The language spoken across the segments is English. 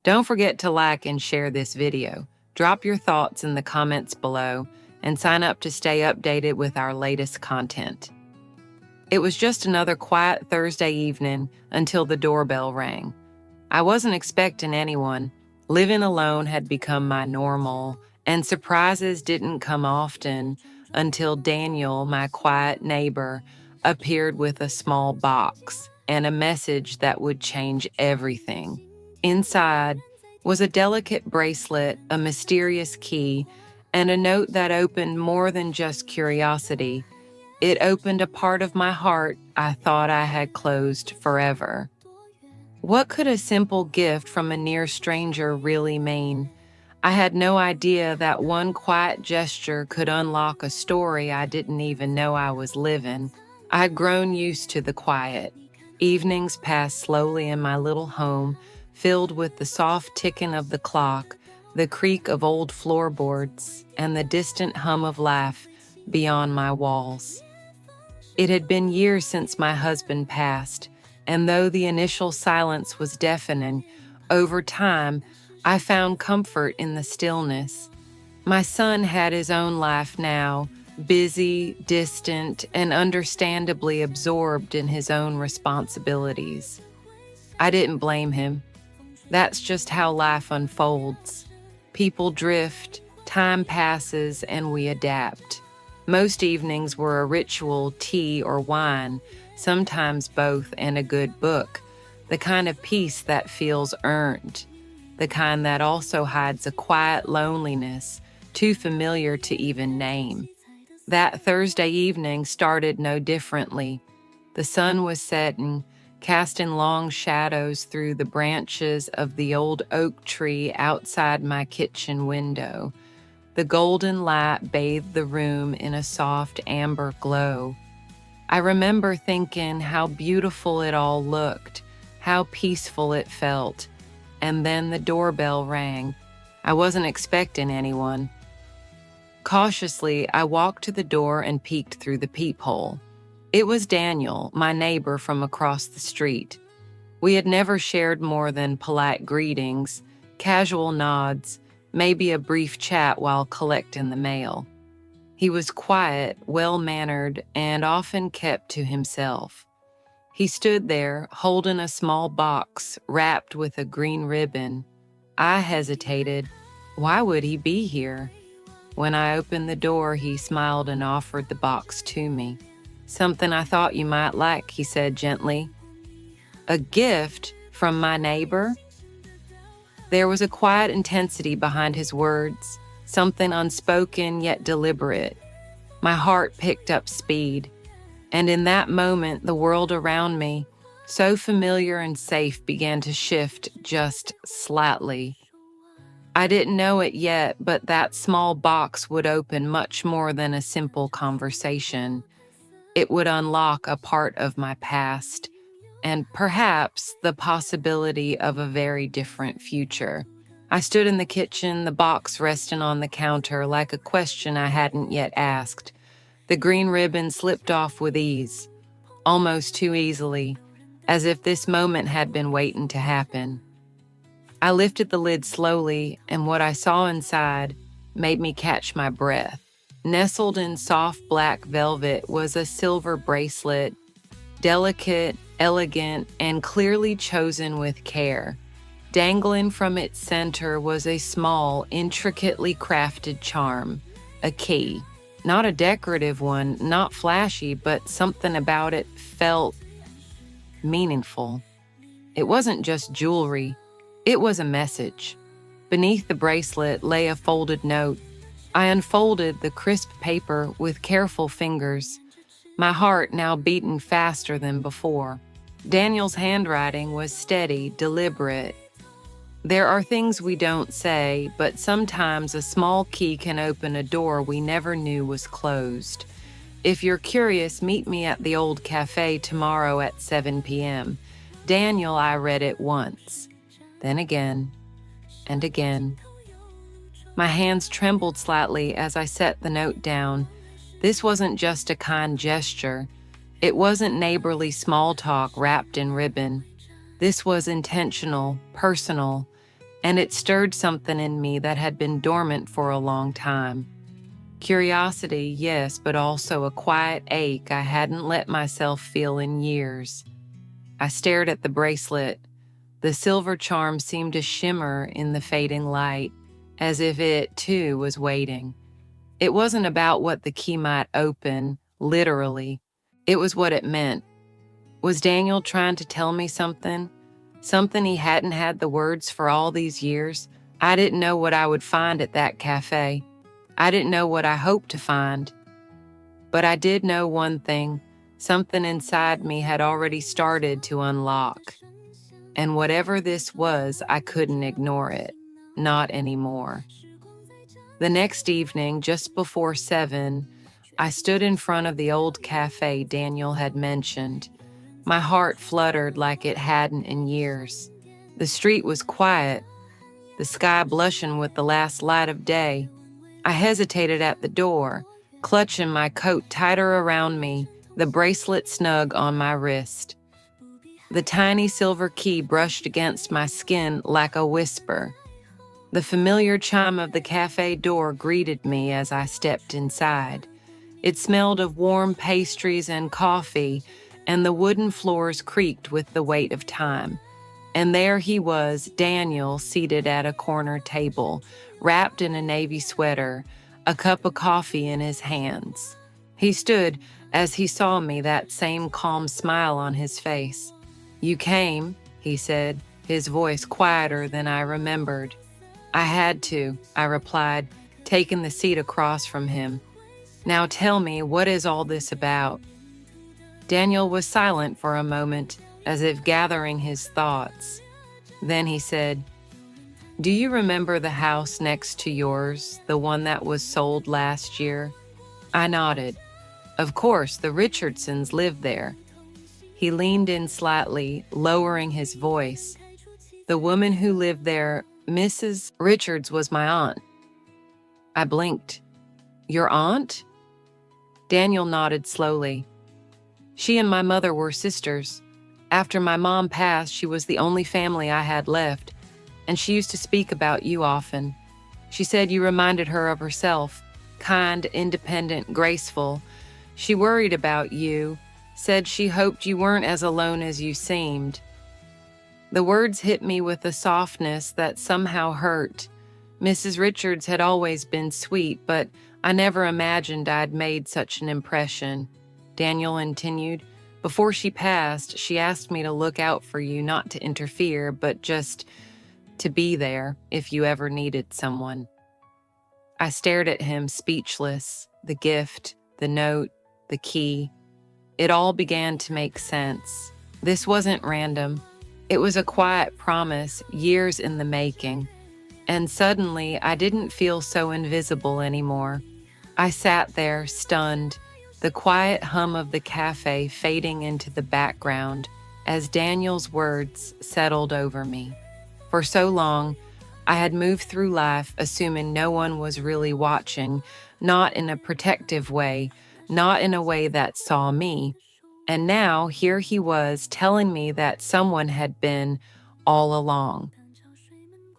Don't forget to like and share this video. Drop your thoughts in the comments below and sign up to stay updated with our latest content. It was just another quiet Thursday evening until the doorbell rang. I wasn't expecting anyone. Living alone had become my normal, and surprises didn't come often until Daniel, my quiet neighbor, appeared with a small box and a message that would change everything. Inside was a delicate bracelet, a mysterious key, and a note that opened more than just curiosity. It opened a part of my heart I thought I had closed forever. What could a simple gift from a near stranger really mean? I had no idea that one quiet gesture could unlock a story I didn't even know I was living. I'd grown used to the quiet. Evenings passed slowly in my little home, filled with the soft ticking of the clock, the creak of old floorboards, and the distant hum of life beyond my walls. It had been years since my husband passed, and though the initial silence was deafening, over time, I found comfort in the stillness. My son had his own life now, busy, distant, and understandably absorbed in his own responsibilities. I didn't blame him. That's just how life unfolds. People drift, time passes, and we adapt. Most evenings were a ritual, tea or wine, sometimes both, and a good book, the kind of peace that feels earned, the kind that also hides a quiet loneliness too familiar to even name. That Thursday evening started no differently. The sun was setting, casting long shadows through the branches of the old oak tree outside my kitchen window. The golden light bathed the room in a soft amber glow. I remember thinking how beautiful it all looked, how peaceful it felt, and then the doorbell rang. I wasn't expecting anyone. Cautiously, I walked to the door and peeked through the peephole. It was Daniel, my neighbor from across the street. We had never shared more than polite greetings, casual nods, maybe a brief chat while collecting the mail. He was quiet, well-mannered, and often kept to himself. He stood there, holding a small box wrapped with a green ribbon. I hesitated. Why would he be here? When I opened the door, he smiled and offered the box to me. "Something I thought you might like," he said gently. "A gift from my neighbor?" There was a quiet intensity behind his words, something unspoken yet deliberate. My heart picked up speed, and in that moment, the world around me, so familiar and safe, began to shift just slightly. I didn't know it yet, but that small box would open much more than a simple conversation. It would unlock a part of my past, and perhaps the possibility of a very different future. I stood in the kitchen, the box resting on the counter like a question I hadn't yet asked. The green ribbon slipped off with ease, almost too easily, as if this moment had been waiting to happen. I lifted the lid slowly, and what I saw inside made me catch my breath. Nestled in soft black velvet was a silver bracelet, delicate, elegant, and clearly chosen with care. Dangling from its center was a small, intricately crafted charm, a key. Not a decorative one, not flashy, but something about it felt meaningful. It wasn't just jewelry, it was a message. Beneath the bracelet lay a folded note. I unfolded the crisp paper with careful fingers, my heart now beating faster than before. Daniel's handwriting was steady, deliberate. There are things we don't say, but sometimes a small key can open a door we never knew was closed. If you're curious, meet me at the old cafe tomorrow at 7 p.m. Daniel, I read it once, then again, and again. My hands trembled slightly as I set the note down. This wasn't just a kind gesture. It wasn't neighborly small talk wrapped in ribbon. This was intentional, personal, and it stirred something in me that had been dormant for a long time. Curiosity, yes, but also a quiet ache I hadn't let myself feel in years. I stared at the bracelet. The silver charm seemed to shimmer in the fading light, as if it, too, was waiting. It wasn't about what the key might open, literally. It was what it meant. Was Daniel trying to tell me something? Something he hadn't had the words for all these years? I didn't know what I would find at that cafe. I didn't know what I hoped to find. But I did know one thing. Something inside me had already started to unlock. And whatever this was, I couldn't ignore it. Not anymore. The next evening, just before 7, I stood in front of the old cafe Daniel had mentioned. My heart fluttered like it hadn't in years. The street was quiet, the sky blushing with the last light of day. I hesitated at the door, clutching my coat tighter around me, the bracelet snug on my wrist. The tiny silver key brushed against my skin like a whisper. The familiar chime of the cafe door greeted me as I stepped inside. It smelled of warm pastries and coffee, and the wooden floors creaked with the weight of time. And there he was, Daniel, seated at a corner table, wrapped in a navy sweater, a cup of coffee in his hands. He stood as he saw me, that same calm smile on his face. "You came," he said, his voice quieter than I remembered. "I had to," I replied, taking the seat across from him. "Now tell me, what is all this about?" Daniel was silent for a moment, as if gathering his thoughts. Then he said, "Do you remember the house next to yours, the one that was sold last year?" I nodded. "Of course, the Richardsons lived there." He leaned in slightly, lowering his voice. "The woman who lived there, Mrs. Richards, was my aunt." I blinked. "Your aunt?" Daniel nodded slowly. "She and my mother were sisters. After my mom passed, she was the only family I had left, and she used to speak about you often. She said you reminded her of herself, kind, independent, graceful. She worried about you, said she hoped you weren't as alone as you seemed." The words hit me with a softness that somehow hurt. Mrs. Richards had always been sweet, but I never imagined I'd made such an impression. Daniel continued, "Before she passed, she asked me to look out for you, not to interfere, but just to be there if you ever needed someone." I stared at him, speechless. The gift, the note, the key. It all began to make sense. This wasn't random. It was a quiet promise, years in the making. And suddenly, I didn't feel so invisible anymore. I sat there, stunned, the quiet hum of the cafe fading into the background as Daniel's words settled over me. For so long, I had moved through life assuming no one was really watching, not in a protective way, not in a way that saw me. And now, here he was telling me that someone had been all along.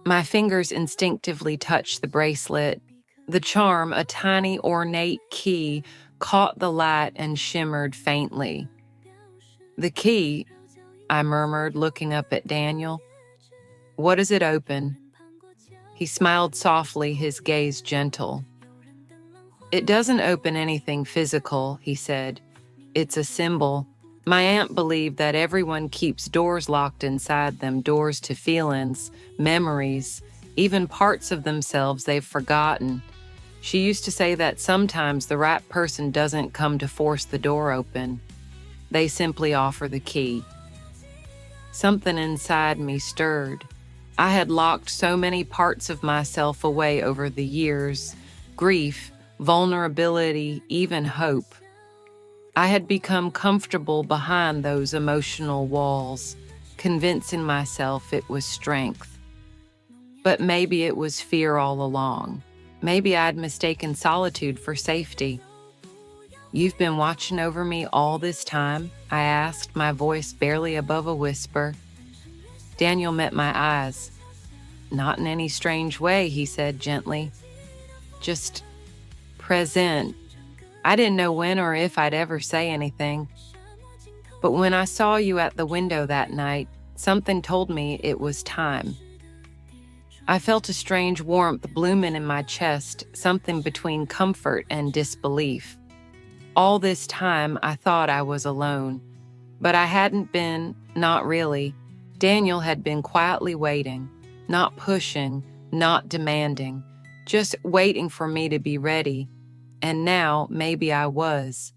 My fingers instinctively touched the bracelet. The charm, a tiny ornate key, caught the light and shimmered faintly. "The key," I murmured, looking up at Daniel. "What does it open?" He smiled softly, his gaze gentle. "It doesn't open anything physical," he said. "It's a symbol. My aunt believed that everyone keeps doors locked inside them, doors to feelings, memories, even parts of themselves they've forgotten. She used to say that sometimes the right person doesn't come to force the door open. They simply offer the key." Something inside me stirred. I had locked so many parts of myself away over the years, grief, vulnerability, even hope. I had become comfortable behind those emotional walls, convincing myself it was strength. But maybe it was fear all along. Maybe I'd mistaken solitude for safety. "You've been watching over me all this time?" I asked, my voice barely above a whisper. Daniel met my eyes. Not in any strange way, he said gently. Just present. I didn't know when or if I'd ever say anything. But when I saw you at the window that night, something told me it was time. I felt a strange warmth blooming in my chest, something between comfort and disbelief. All this time, I thought I was alone. But I hadn't been, not really. Daniel had been quietly waiting, not pushing, not demanding, just waiting for me to be ready. And now, maybe I was.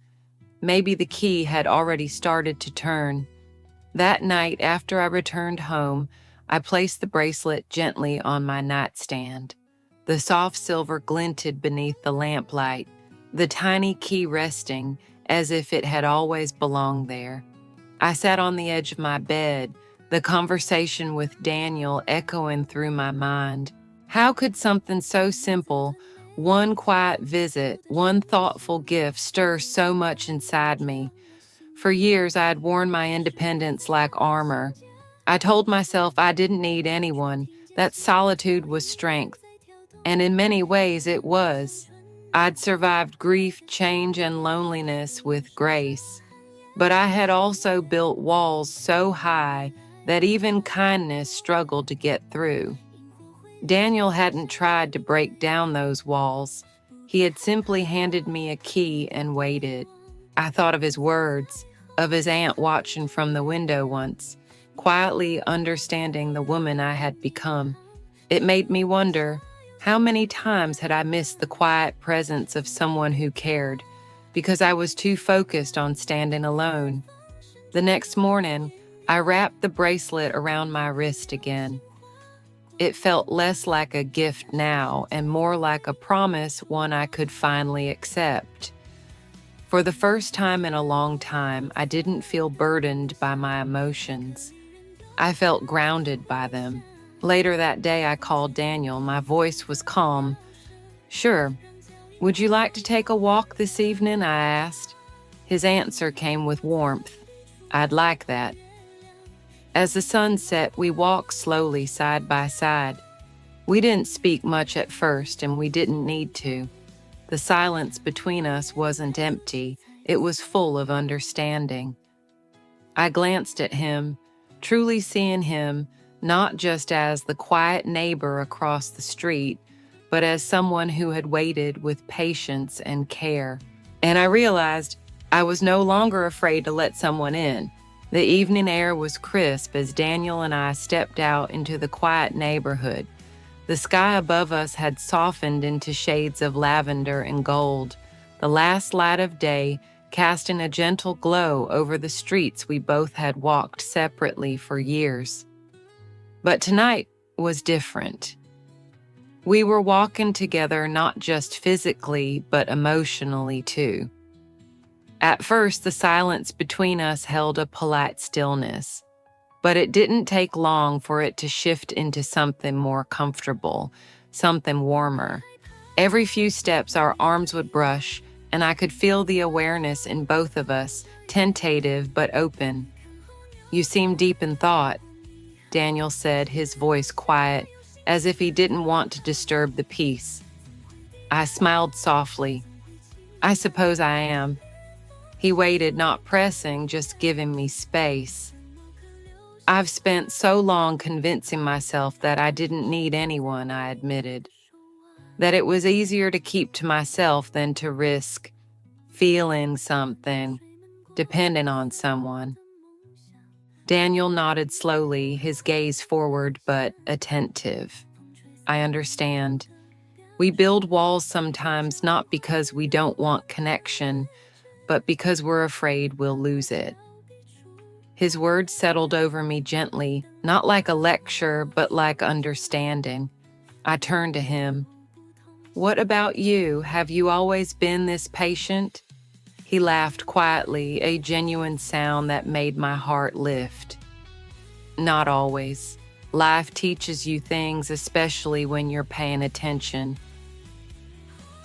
Maybe the key had already started to turn. That night, after I returned home, I placed the bracelet gently on my nightstand. The soft silver glinted beneath the lamplight, the tiny key resting as if it had always belonged there. I sat on the edge of my bed, the conversation with Daniel echoing through my mind. How could something so simple, one quiet visit, one thoughtful gift, stir so much inside me? For years, I had worn my independence like armor. I told myself I didn't need anyone, that solitude was strength. And in many ways, it was. I'd survived grief, change, and loneliness with grace. But I had also built walls so high that even kindness struggled to get through. Daniel hadn't tried to break down those walls. He had simply handed me a key and waited. I thought of his words, of his aunt watching from the window once, quietly understanding the woman I had become. It made me wonder, how many times had I missed the quiet presence of someone who cared, because I was too focused on standing alone? The next morning, I wrapped the bracelet around my wrist again. It felt less like a gift now and more like a promise, one I could finally accept. For the first time in a long time, I didn't feel burdened by my emotions. I felt grounded by them. Later that day, I called Daniel. My voice was calm. "Sure. Would you like to take a walk this evening?" I asked. His answer came with warmth. "I'd like that." As the sun set, we walked slowly side by side. We didn't speak much at first, and we didn't need to. The silence between us wasn't empty. It was full of understanding. I glanced at him, truly seeing him not just as the quiet neighbor across the street, but as someone who had waited with patience and care. And I realized I was no longer afraid to let someone in. The evening air was crisp as Daniel and I stepped out into the quiet neighborhood. The sky above us had softened into shades of lavender and gold, the last light of day casting a gentle glow over the streets we both had walked separately for years. But tonight was different. We were walking together not just physically, but emotionally too. At first, the silence between us held a polite stillness, but it didn't take long for it to shift into something more comfortable, something warmer. Every few steps, our arms would brush, and I could feel the awareness in both of us, tentative but open. "You seem deep in thought," Daniel said, his voice quiet, as if he didn't want to disturb the peace. I smiled softly. "I suppose I am." He waited, not pressing, just giving me space. "I've spent so long convincing myself that I didn't need anyone," I admitted. "That it was easier to keep to myself than to risk feeling something, depending on someone." Daniel nodded slowly, his gaze forward but attentive. "I understand. We build walls sometimes not because we don't want connection, but because we're afraid we'll lose it." His words settled over me gently, not like a lecture, but like understanding. I turned to him. "What about you? Have you always been this patient?" He laughed quietly, a genuine sound that made my heart lift. "Not always. Life teaches you things, especially when you're paying attention."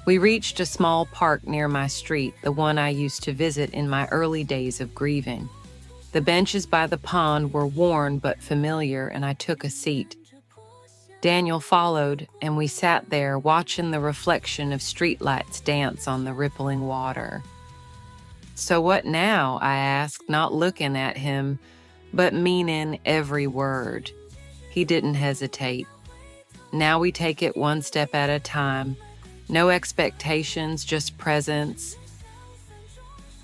We reached a small park near my street, the one I used to visit in my early days of grieving. The benches by the pond were worn but familiar, and I took a seat. Daniel followed, and we sat there watching the reflection of streetlights dance on the rippling water. "So what now?" I asked, not looking at him, but meaning every word. He didn't hesitate. "Now we take it one step at a time. No expectations, just presence."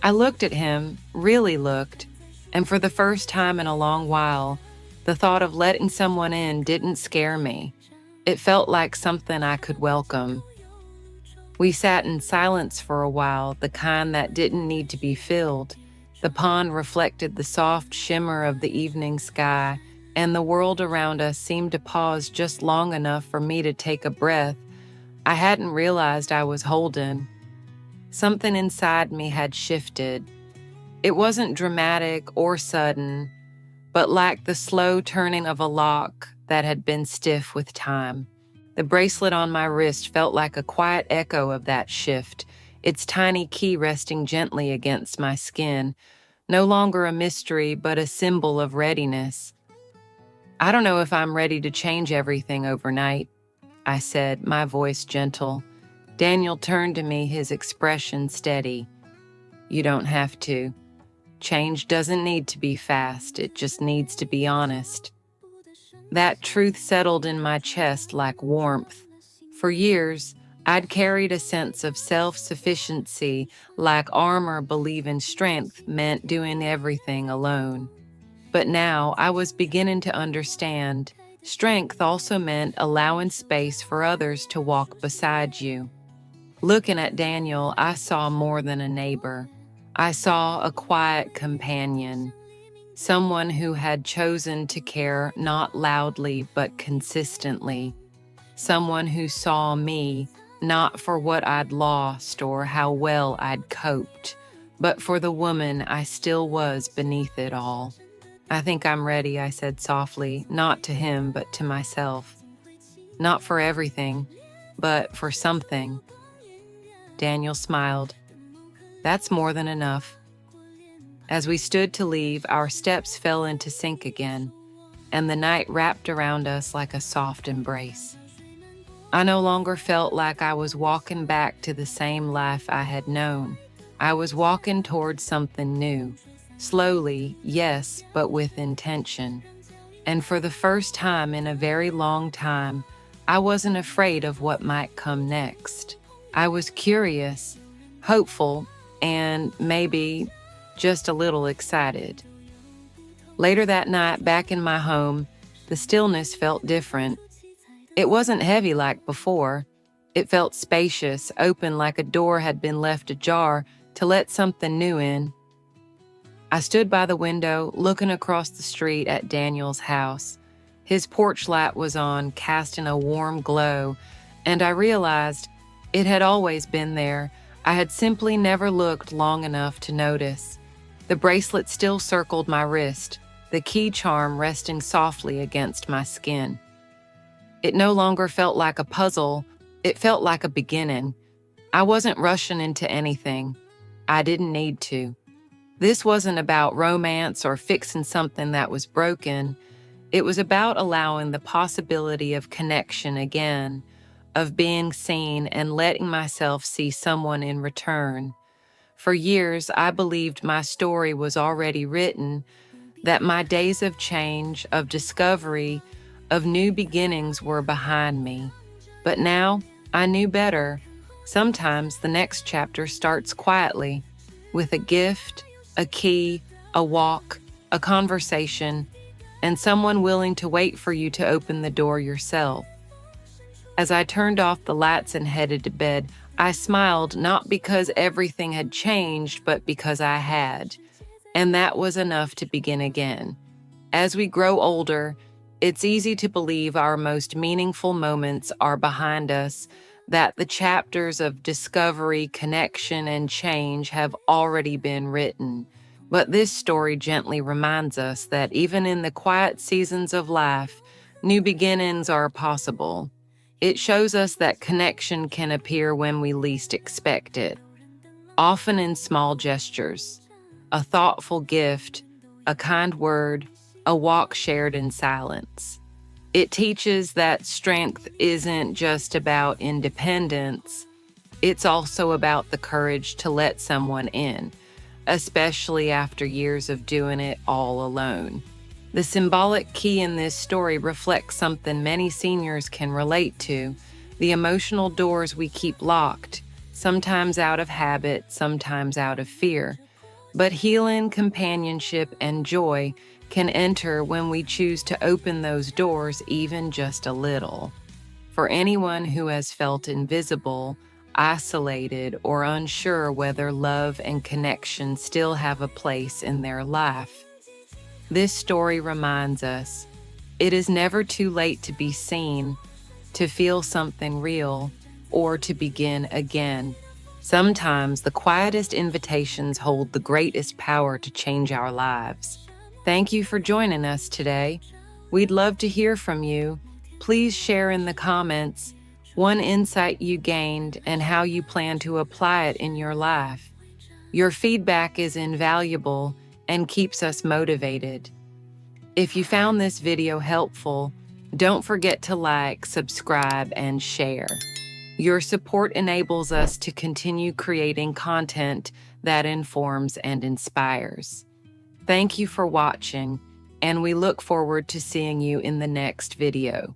I looked at him, really looked, and for the first time in a long while, the thought of letting someone in didn't scare me. It felt like something I could welcome. We sat in silence for a while, the kind that didn't need to be filled. The pond reflected the soft shimmer of the evening sky, and the world around us seemed to pause just long enough for me to take a breath I hadn't realized I was holding. Something inside me had shifted. It wasn't dramatic or sudden, but like the slow turning of a lock that had been stiff with time. The bracelet on my wrist felt like a quiet echo of that shift, its tiny key resting gently against my skin, no longer a mystery, but a symbol of readiness. "I don't know if I'm ready to change everything overnight," I said, my voice gentle. Daniel turned to me, his expression steady. "You don't have to. Change doesn't need to be fast, it just needs to be honest." That truth settled in my chest like warmth. For years, I'd carried a sense of self-sufficiency, like armor believing strength meant doing everything alone. But now I was beginning to understand. Strength also meant allowing space for others to walk beside you. Looking at Daniel, I saw more than a neighbor. I saw a quiet companion, someone who had chosen to care not loudly but consistently, someone who saw me not for what I'd lost or how well I'd coped, but for the woman I still was beneath it all. "I think I'm ready," I said softly, not to him but to myself. "Not for everything, but for something." Daniel smiled. "That's more than enough." As we stood to leave, our steps fell into sync again, and the night wrapped around us like a soft embrace. I no longer felt like I was walking back to the same life I had known. I was walking towards something new. Slowly, yes, but with intention. And for the first time in a very long time, I wasn't afraid of what might come next. I was curious, hopeful, and maybe just a little excited. Later that night, back in my home, the stillness felt different. It wasn't heavy like before. It felt spacious, open like a door had been left ajar to let something new in. I stood by the window, looking across the street at Daniel's house. His porch light was on, casting a warm glow, and I realized it had always been there. I had simply never looked long enough to notice. The bracelet still circled my wrist, the key charm resting softly against my skin. It no longer felt like a puzzle, it felt like a beginning. I wasn't rushing into anything. I didn't need to. This wasn't about romance or fixing something that was broken. It was about allowing the possibility of connection again, of being seen and letting myself see someone in return. For years, I believed my story was already written, that my days of change, of discovery, of new beginnings were behind me. But now, I knew better. Sometimes the next chapter starts quietly, with a gift, a key, a walk, a conversation, and someone willing to wait for you to open the door yourself. As I turned off the lights and headed to bed, I smiled not because everything had changed, but because I had. And that was enough to begin again. As we grow older, it's easy to believe our most meaningful moments are behind us, that the chapters of discovery, connection, and change have already been written. But this story gently reminds us that even in the quiet seasons of life, new beginnings are possible. It shows us that connection can appear when we least expect it, often in small gestures, a thoughtful gift, a kind word, a walk shared in silence. It teaches that strength isn't just about independence, it's also about the courage to let someone in, especially after years of doing it all alone. The symbolic key in this story reflects something many seniors can relate to: the emotional doors we keep locked, sometimes out of habit, sometimes out of fear. But healing, companionship, and joy can enter when we choose to open those doors even just a little. For anyone who has felt invisible, isolated, or unsure whether love and connection still have a place in their life, this story reminds us it is never too late to be seen, to feel something real, or to begin again. Sometimes the quietest invitations hold the greatest power to change our lives. Thank you for joining us today. We'd love to hear from you. Please share in the comments one insight you gained and how you plan to apply it in your life. Your feedback is invaluable and keeps us motivated. If you found this video helpful, don't forget to like, subscribe, and share. Your support enables us to continue creating content that informs and inspires. Thank you for watching, and we look forward to seeing you in the next video.